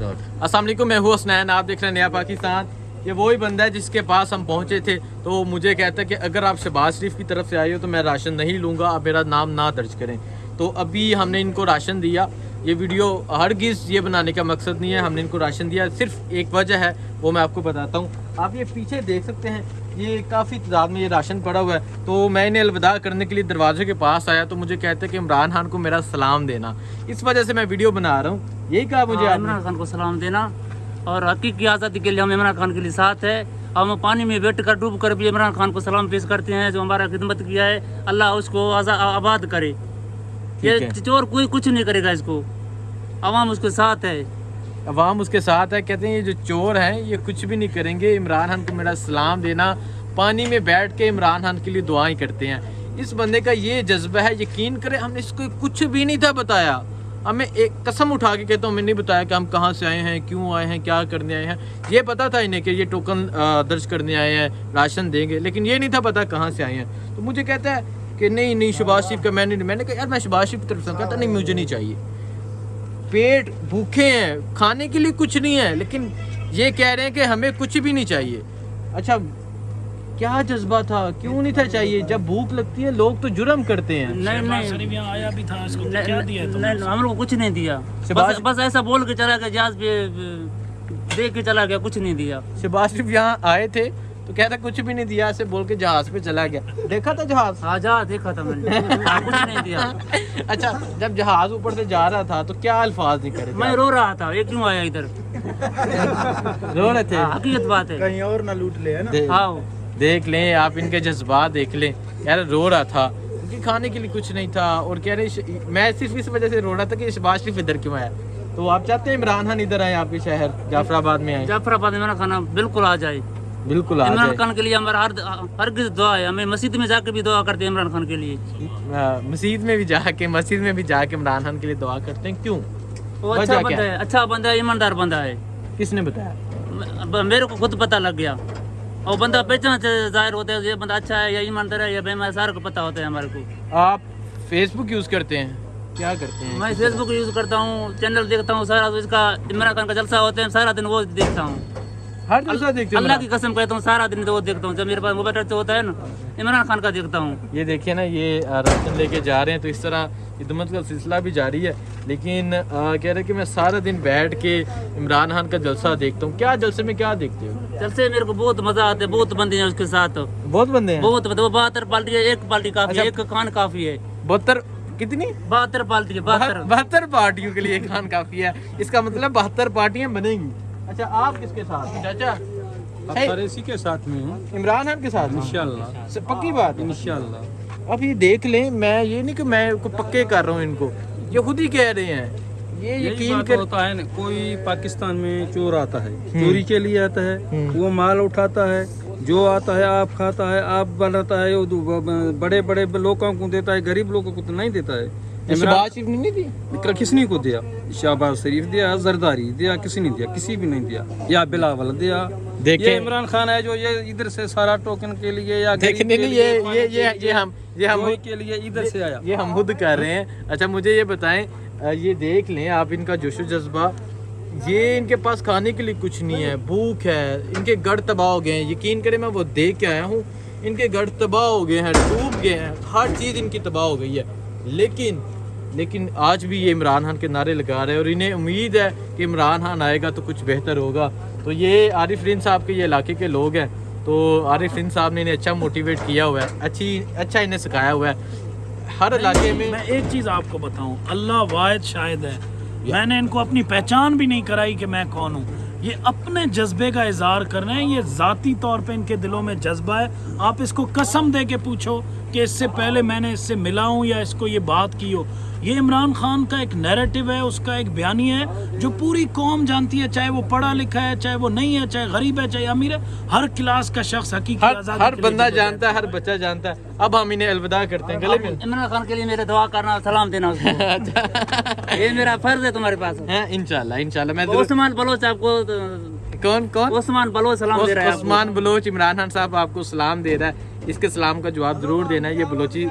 अस्सलाम वालेकुम, मैं हूँ हसनैन, आप देख रहे हैं नया पाकिस्तान। ये वही बंदा है जिसके पास हम पहुँचे थे, तो मुझे कहता है कि अगर आप शहबाज शरीफ की तरफ से आए हो तो मैं राशन नहीं लूँगा, आप मेरा नाम ना दर्ज करें। तो अभी हमने इनको राशन दिया। ये वीडियो हरगिज़ ये बनाने का मकसद नहीं है, हमने इनको राशन दिया, सिर्फ एक वजह है, वो मैं आपको बताता हूँ। आप ये पीछे देख सकते हैं, ये काफ़ी तादाद में ये राशन पड़ा हुआ है। तो मैं इन्हें अलविदा करने के लिए दरवाजे के पास आया, तो मुझे कहते हैं कि इमरान खान को मेरा सलाम देना। इस वजह से मैं वीडियो बना रहा हूँ। यही कहा मुझे, इमरान खान को सलाम देना, और हकीकी आज़ादी के लिए हम इमरान खान के लिए साथ है। हम पानी में बैठ कर डूब कर भी इमरान खान को सलाम पेश करते हैं, जो हमारा खिदमत किया है। अल्लाह उसको आबाद करे। ये चोर कोई कुछ नहीं करेगा इसको, अवाम उसके साथ है, अवाम उसके साथ है। कहते हैं ये जो चोर हैं ये कुछ भी नहीं करेंगे। इमरान खान को मेरा सलाम देना। पानी में बैठ के इमरान खान के लिए दुआएं करते हैं। इस बंदे का ये जज्बा है, यकीन करें हमने इसको कुछ भी नहीं था बताया। हमें एक कसम उठा के कहता हूँ, मैंने नहीं बताया कि हम कहाँ से आए हैं, क्यों आए हैं, क्या करने आए हैं। ये पता था इन्हें कि ये टोकन दर्ज करने आए हैं, राशन देंगे, लेकिन ये नहीं था पता कहाँ से आए हैं। तो मुझे कहता है कि नहीं शहबाज शरीफ का मैंने कहा यार मैं शहबाज शरीफ की तरफ से कहता नहीं, मुझे नहीं चाहिए। पेट भूखे हैं, खाने के लिए कुछ नहीं है, लेकिन ये कह रहे हैं कि हमें कुछ भी नहीं चाहिए। अच्छा क्या जज्बा था, क्यों नहीं था चाहिए? जब भूख लगती है लोग तो जुर्म करते हैं। नहीं आया भी था, इसको क्या दिया तुमने? नहीं, हम लोग को कुछ नहीं दिया, बस ऐसा बोल के चला गया, जहाज पे दे के चला गया, कुछ नहीं दिया। शहबाज शरीफ यहाँ आए थे तो कहता कुछ भी नहीं दिया, ऐसे बोल के जहाज पे चला गया। देखा था जहाज? हाँ जहाज देखा था मैंने। कुछ नहीं दिया। अच्छा जब जहाज ऊपर से जा रहा था तो क्या अल्फाज निकले? मैं रो रहा था, ये क्यों आया इधर? रो रहे थे? हकीकत बात है, कहीं और ना लूट ले, है ना? हाँ देख लें आप इनके जज्बात देख लें। यार रो रहा था क्योंकि खाने के लिए कुछ नहीं था, और कह रहे मैं सिर्फ इस वजह से रो रहा था कि शहबाज शरीफ इधर क्यों आया। तो आप चाहते हैं इमरान खान इधर आए, आपके शहर जाफराबाद में आए? जाफराबाद में इमरान खान बिल्कुल आ जाए, बिल्कुल आ इमरान जाए। खान के लिए हमारा हर दुआ है। हमें मस्जिद में जाकर भी दुआ करते हैं इमरान खान के लिए। मस्जिद में भी जाके इमरान खान के लिए दुआ करते हैं। क्यों? वो अच्छा बंदा है, अच्छा बंदा है, ईमानदार बंदा है। किसने बताया? मेरे को खुद पता लग गया। और बंदा पहचान से जाहिर होता है, ये बंदा अच्छा है या ईमानदार है या बेईमान, सारे को पता होता है हमारे को। आप फेसबुक यूज करते हैं? क्या करते हैं? मैं फेसबुक यूज करता हूँ, चैनल देखता हूँ सारा, इसका इमरान खान का जलसा होते हैं, सारा दिन वो देखता हूँ। हर जलसा देखते हैं? अल्लाह की कसम कहता हूँ, सारा दिन वो देखता हूँ। जब मेरे पास मोबाइल होता है ना, इमरान खान का देखता हूँ। ये देखिए ना, ये राशन लेके जा रहे हैं, तो इस तरह खिदमत का सिलसिला भी जारी है। लेकिन कह रहे कि मैं सारा दिन बैठ के इमरान खान का जलसा देखता हूँ। क्या जलसे में क्या देखते हो? जलसे मेरे को बहुत मजा आता है, बहुत बंदे हैं उसके साथ, बहुत बंदे हैं, बहुत 72 पार्टी है, एक पार्टी काफी है, एक खान काफी है। 72 कितनी? 72 पार्टी है, 72 पार्टियों के लिए खान काफी है। इसका मतलब 72 पार्टियां बनेंगी। अच्छा आप किसके साथ? चाचा इसी के साथ में हूँ, इमरान खान के साथ इंशाल्लाह। पक्की बात है? इंशाल्लाह। अब ये देख लें, मैं ये नहीं कि मैं को पक्के कर रहा हूँ इनको, ये खुद ही कह रहे हैं। ये यकीन कर होता है ना, कोई पाकिस्तान में चोर आता है, चोरी के लिए आता है, वो माल उठाता है, जो आता है आप खाता है, आप बनाता है, वो बड़े बड़े लोगों को देता है, गरीब लोगों को तो नहीं देता है। शहबाज शरीफ ने नहीं दी? किसने को दिया? शहबाज शरीफ दिया, जरदारी दिया, किसी ने दिया? किसी भी नहीं दिया। या बिलावल दिया। ये इमरान खान है जो ये इधर से सारा टोकन के लिए या देखने के लिए ये हम के लिए इधर से आया, ये हम खुद कर रहे हैं। अच्छा मुझे ये बताएं, ये देख लें आप इनका जोशो जज्बा। ये इनके पास खाने के लिए कुछ नहीं है, भूख है, इनके गढ़ तबाह हो गए हैं। यकीन करें मैं वो देख के आया हूँ, इनके गढ़ तबाह हो गए हैं, डूब गए हैं, हर चीज़ इनकी तबाह हो गई है। लेकिन आज भी ये इमरान खान के नारे लगा रहे हैं, और इन्हें उम्मीद है कि इमरान खान आएगा तो कुछ बेहतर होगा। तो ये आरिफ रिन साहब के ये इलाके के लोग हैं, तो आरिफ रिन साहब ने इन्हें अच्छा मोटिवेट किया हुआ है, अच्छा इन्हें सिखाया हुआ है हर इलाके में। मैं एक चीज़ आपको बताऊं, अल्लाह वाहिद शाहिद है, मैंने इनको अपनी पहचान भी नहीं कराई कि मैं कौन हूँ। ये अपने जज्बे का इजहार कर रहे हैं, ये ज़ाती तौर पे इनके दिलों में जज्बा है। आप इसको कसम दे के पूछो कि इससे पहले मैंने इससे मिला हूँ या इसको ये बात की हो। ये इमरान खान का एक नैरेटिव है, उसका एक बयानी है जो पूरी कौम जानती है, चाहे वो पढ़ा लिखा है, चाहे वो नहीं है, चाहे गरीब है, चाहे अमीर है, हर क्लास का शख्स हकीकी हर बंदा जानता है, हर बच्चा जानता है। अब हम इन्हें अलविदा करते हैं, गले में। इमरान खान के लिए मेरे दुआ करना, सलाम देना उसको। ये मेरा फर्ज है तुम्हारे पास। इंशाल्लाह मैं उस्मान बलोच आपको, कौन उस्मान बलोच सलाम दे रहा है। उस्मान बलोच, इमरान खान साहब आपको सलाम दे रहा है। इसके सलाम का जवाब जरूर देना है। ये बलोची,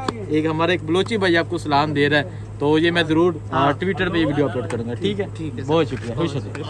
हमारा एक बलोची भाई आपको सलाम दे रहा है। تو یہ میں ضرور ٹویٹر پہ یہ ویڈیو اپلوڈ کروں گا. ٹھیک ہے, بہت شکریہ, خوش ہوتے.